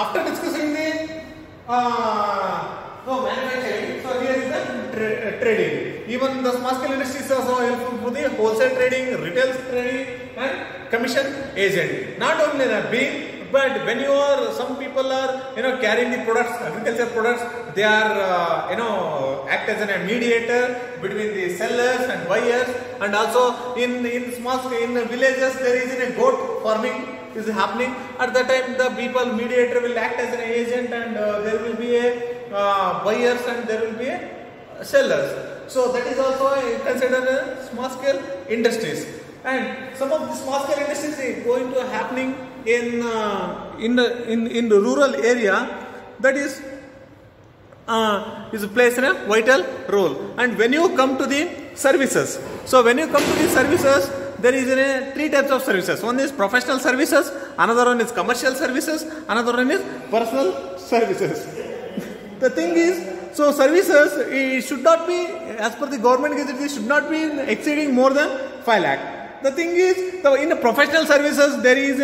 after discussing the manufacturing, so here is the trading. Even the small scale industry is also helpful for the wholesale trading, retail trading, and commission agent. Not only that, but when you are, some people are carrying the products, agriculture products, they are act as a mediator between the sellers and buyers. And also in small scale, in the villages, there is a goat farming is happening. At that time, the people mediator will act as an agent, and there will be a buyers and there will be a sellers. So that is also considered a small scale industries. And some of the small scale industries are going to happening in the rural area. That is plays in a vital role. And when you come to the services, so when you come to the services, there is three types of services. One is professional services, another one is commercial services, another one is personal services. The thing is, so services, it should not be, as per the government gazette, it should not be exceeding more than 5 lakh. The thing is, in the professional services, there is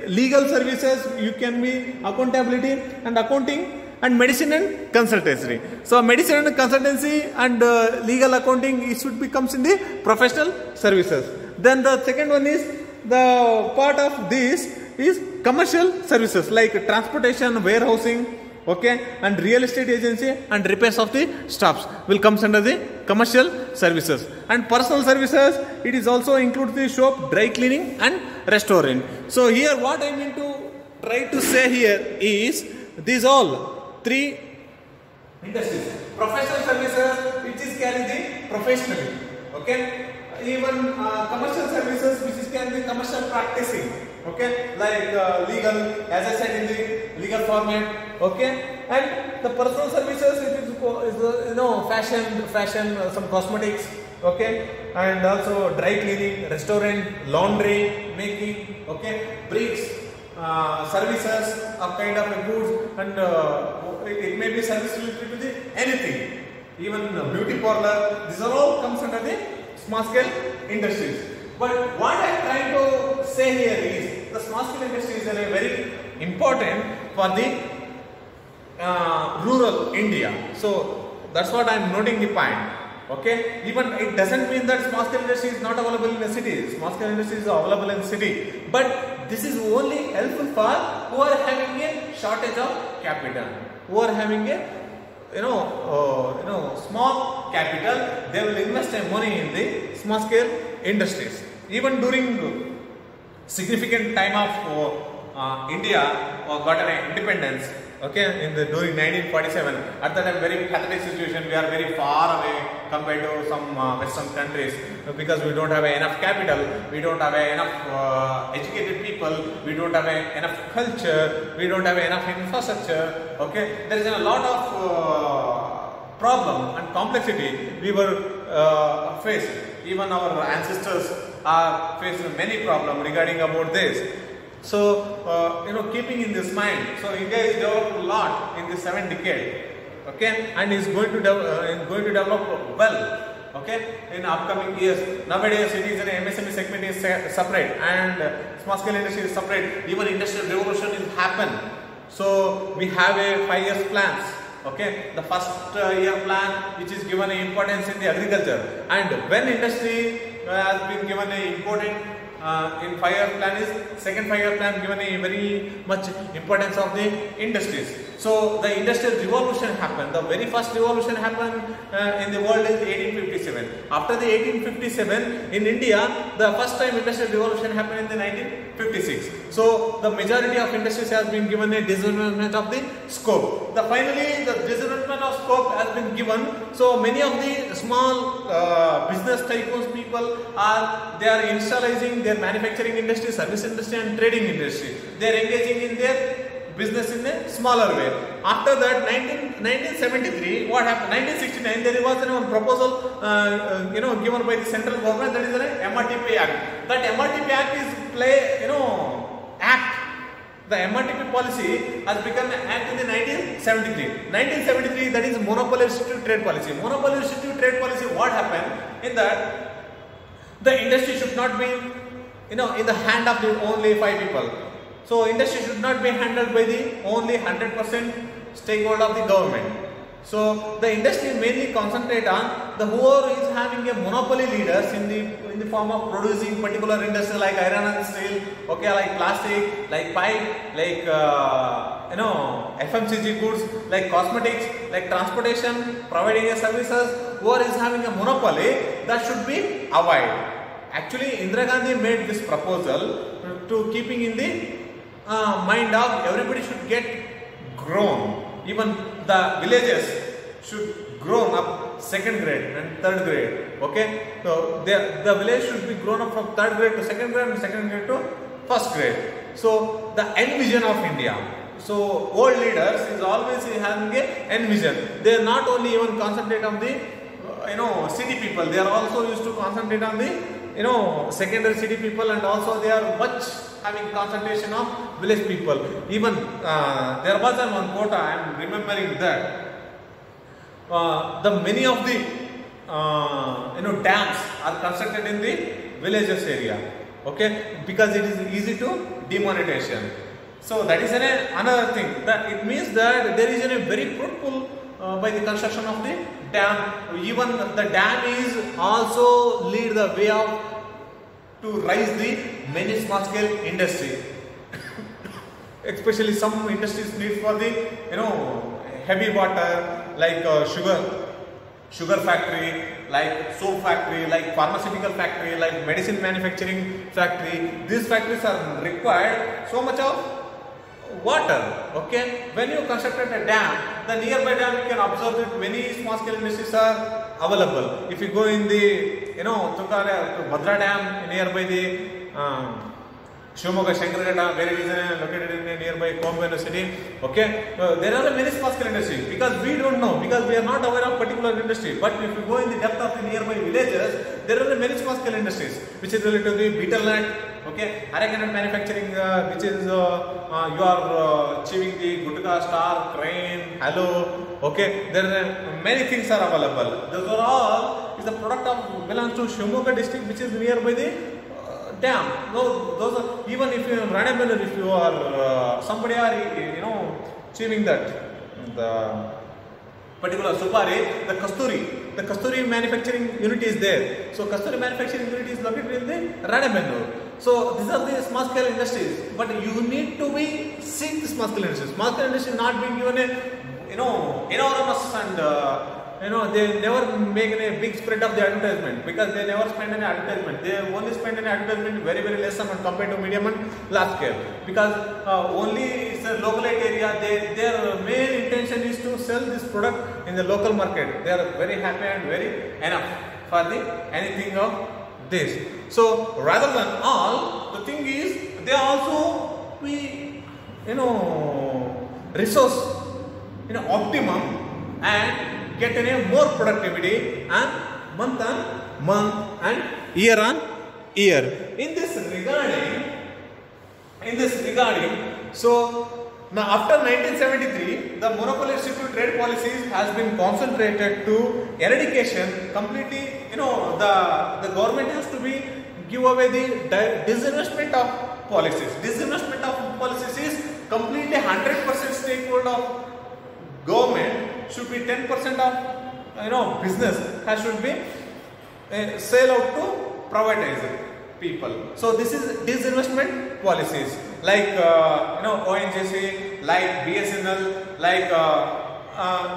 legal services, you can be accountability and accounting, and medicine and consultancy. So medicine and consultancy and legal accounting, it should comes in the professional services. Then the second one is, the part of this is commercial services like transportation, warehousing, okay, and real estate agency and repairs of the stops will comes under the commercial services. And personal services, it is also includes the shop, dry cleaning and restaurant. So here what I mean to try to say here is, these all three industries. Professional services, which is carried the professionally, okay. Even commercial services, which is can be commercial practicing, okay, like legal, as I said, in the legal format, okay. And the personal services, it is fashion, some cosmetics, okay, and also dry cleaning, restaurant, laundry making, okay, bricks, services of kind of goods, and it may be service related to the anything, even beauty parlor. These are all comes under the small scale industries. But what I am trying to say here is, the small scale industries are very important for the rural India. So that's what I am noting the point. Okay, even it doesn't mean that small scale industry is not available in the city. Small scale industry is available in the city, but this is only helpful for who are having a shortage of capital, who are having a small capital. They will invest their money in the small scale industries. Even during significant time of India got an independence, okay, during 1947. At that time, very pathetic situation. We are very far away compared to some Western countries, because we don't have enough capital, we don't have enough educated people, we don't have enough culture, we don't have enough infrastructure. Okay, there is a lot of problem and complexity we were faced. Even our ancestors are facing many problems regarding about this. So, keeping in this mind, so India is developed a lot in the 7th decade, okay, and is going to develop well, okay, in upcoming years. Nowadays, it is an MSME segment is separate, and small scale industry is separate. Even industrial revolution is happen. So we have a 5 years plans. Okay, the first year plan, which is given importance in the agriculture, and when industry has been given a important in 5 year plan is second 5 year plan given a very much importance of the industries. So the industrial revolution happened. The very first revolution happened in the world is 1857. After the 1857 in India, the first time industrial revolution happened in the 1956. So the majority of industries has been given a disadvantage of the scope. Finally the disadvantage of scope has been given. So many of the small business tycoons people are installing their manufacturing industry, service industry and trading industry. They are engaging in their business in a smaller way. After that, 1973, what happened? 1969, there was a proposal, given by the central government, that is the MRTP Act. That MRTP Act is act. The MRTP policy has become an act in the 1973. 1973, that is monopoly restrictive trade policy. Monopoly restrictive trade policy, what happened? In that, the industry should not be, in the hand of the only 5 people. So industry should not be handled by the only 100% stakeholder of the government. So the industry mainly concentrate on the whoever is having a monopoly leaders in the form of producing particular industry like iron and steel, okay, like plastic, like pipe, like FMCG goods, like cosmetics, like transportation, providing a services. Whoever is having a monopoly, that should be avoided. Actually, Indira Gandhi made this proposal to keeping in the mind of everybody should get grown. Even the villages should grown up second grade and third grade. Okay, so the village should be grown up from third grade to second grade and second grade to first grade. So the end vision of India. So old leaders is always having a end vision. They are not only even concentrate on the city people. They are also used to concentrate on the secondary city people, and also they are much having concentration of village people. Even there was one quote I am remembering that the many of the dams are constructed in the villages area. Okay, because it is easy to demonetization. So that is another thing. That it means that there is a very fruitful by the construction of the dam. Even the dam is also lead the way of to rise the many small scale industry. Especially some industries need for the heavy water, like sugar factory, like soap factory, like pharmaceutical factory, like medicine manufacturing factory. These factories are required so much of water. Okay, when you constructed a dam, the nearby dam you can observe that many small scale industries are available. If you go in the Tukare to Bhadra Dam nearby the Shimoga Shankaraghatta, where it is located in nearby Colombo University. Okay, there are many small scale industries because we don't know, because we are not aware of particular industry. But if you go in the depth of the nearby villages, there are many small scale industries which is related to the betel nut, okay, arecanut manufacturing, which is you are achieving the Gutka, Star, Crane, Halo. Okay, there are many things are available. Those are all is the product of belongs to Shimoga district, which is nearby the dam. No, those are, even if you run a mill, if you are somebody are achieving that the particular supari, the kasturi manufacturing unit is there. So kasturi manufacturing unit is located in the Ranebennur. So these are the small scale industries, but you need to be seeing the small scale industries. Small scale industry not being given a enormous and they never make a big spread of the advertisement, because they never spend any advertisement. They only spend any advertisement very less amount compared to medium and large scale, because only it's a localite area. Their main intention is to sell this product in the local market. They are very happy and very enough for the anything of this. So rather than all, the thing is they also be resource optimum and get more productivity and month on month and year on year. In this regarding, so now after 1973, the monopoly restrictive trade policies has been concentrated to eradication completely. The government has to be give away the disinvestment of policies. Disinvestment of policies is completely 100% stakeholder of government should be 10% of business has should be sell out to privatized people. So this is disinvestment policies like ONGC, like BSNL, like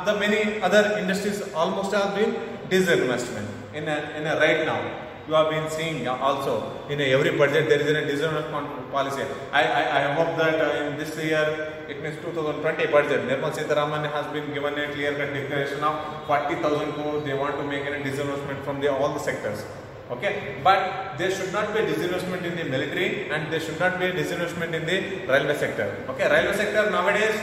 the many other industries almost have been disinvestment in a right now. You have been seeing also in every budget there is a disinvestment policy. I hope that in this year, it means 2020 budget, Nirmala Sitharaman has been given a clear-cut declaration of 40,000 crore. They want to make a disinvestment from all the sectors. Okay, but there should not be a disinvestment in the military, and there should not be a disinvestment in the railway sector. Okay, railway sector nowadays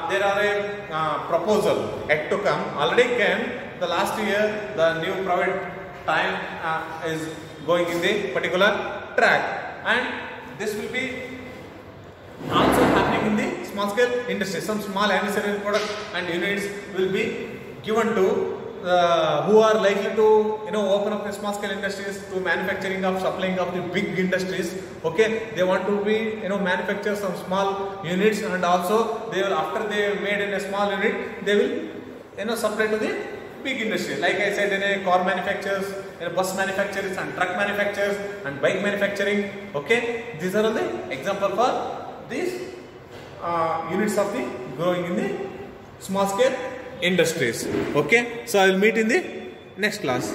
there are a proposal yet to come. Already came the last year. The new private time is going in the particular track, and this will be also happening in the small scale industry. Some small ancillary products and units will be given to who are likely to open up a small scale industries to manufacturing of supplying of the big industries. Okay, they want to be manufacture some small units, and also they will, after they made in a small unit, they will supply to the big industry. Like I said, in a car manufacturers, in a bus manufacturers, and truck manufacturers, and bike manufacturing. Okay, these are all the example for these units of the growing in the small scale industries. Okay, so I will meet in the next class.